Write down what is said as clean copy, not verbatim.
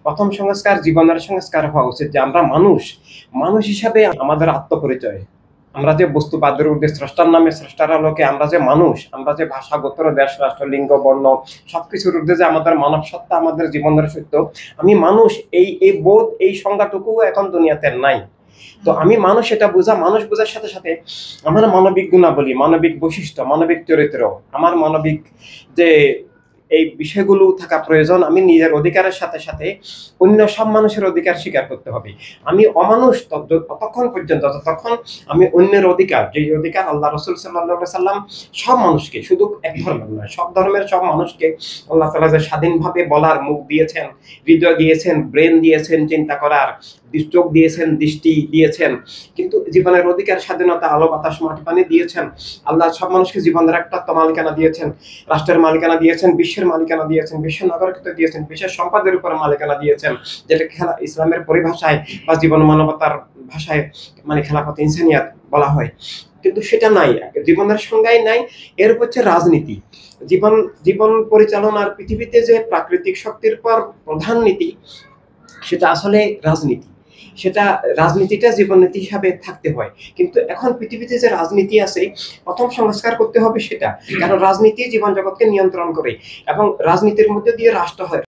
প্রথম সংস্কার জীবনের সংস্কার হওয়া উচিত যে আমরা মানুষ। মানুষ হিসাবে আমাদের আত্মপরিচয়। আমরা যে বস্তুবাদের ঊর্ধ্বে স্রষ্টার নামে স্রষ্টার আলোকে আমরা যে মানুষ, আমরা যে ভাষা, গোত্র, দেশ, রাষ্ট্র, লিঙ্গ, বর্ণ সবকিছুর ঊর্ধ্বে যে আমাদের মানব সত্তা, আমাদের জীবনের সত্য, আমি মানুষ, এই বোধ, এই সংজ্ঞাটুকু এখন দুনিয়াতে নাই। তো আমি মানুষ, এটা বোঝা, মানুষ বোঝার সাথে সাথে আমার মানবিক গুণাবলী, মানবিক বৈশিষ্ট্য, মানবিক চরিত্র, আমার মানবিক যে এই বিষয়গুলো থাকা প্রয়োজন। আমি নিজের অধিকারের সাথে সাথে অন্য সব মানুষের অধিকার স্বীকার করতে হবে। আমি অমানুষ ততক্ষণ পর্যন্ত যতক্ষণ আমি অন্যের অধিকার, যে অধিকার আল্লাহ রসুল সাল্লাল্লাহু আলাইহি সাল্লাম সব মানুষকে, শুধু এক ধর্মের নয়, সব ধর্মের সব মানুষকে আল্লাহ তাআলা যে স্বাধীনভাবে বলার মুখ দিয়েছেন, হৃদয় দিয়েছেন, ব্রেন দিয়েছেন, চিন্তা করার চোখ দিয়েছেন, দৃষ্টি দিয়েছেন, কিন্তু জীবনের অধিকার, স্বাধীনতা, আলো বাতাস মাটি পানি দিয়েছেন। আল্লাহ সব মানুষকে জীবনের একটা মালিকানা দিয়েছেন, রাষ্ট্রের মালিকানা দিয়েছেন, বিশ্বের মালিকানা দিয়েছেন, বিশ্ব নাগরিকত্ব দিয়েছেন, বিশ্বের সম্পদের উপর মালিকানা দিয়েছেন, যেটা ইসলামের পরিভাষায় বা জীবন মানবতার ভাষায় মানে খেলাফত ইনসানিয়াত বলা হয়। কিন্তু সেটা নাই, জীবনের সংজ্ঞাই নাই। এর হচ্ছে রাজনীতি। জীবন পরিচালনার পৃথিবীতে যে প্রাকৃতিক শক্তির পর প্রধান নীতি, সেটা আসলে রাজনীতি। সেটা রাজনীতিটা জীবননীতি হিসাবে থাকতে হয়। কিন্তু এখন পৃথিবীতে যে রাজনীতি আছে, প্রথম সংস্কার করতে হবে সেটা। কারণ রাজনীতি জীবন জগৎকে নিয়ন্ত্রণ করে এবং রাজনীতির মধ্যে দিয়ে রাষ্ট্র হয়।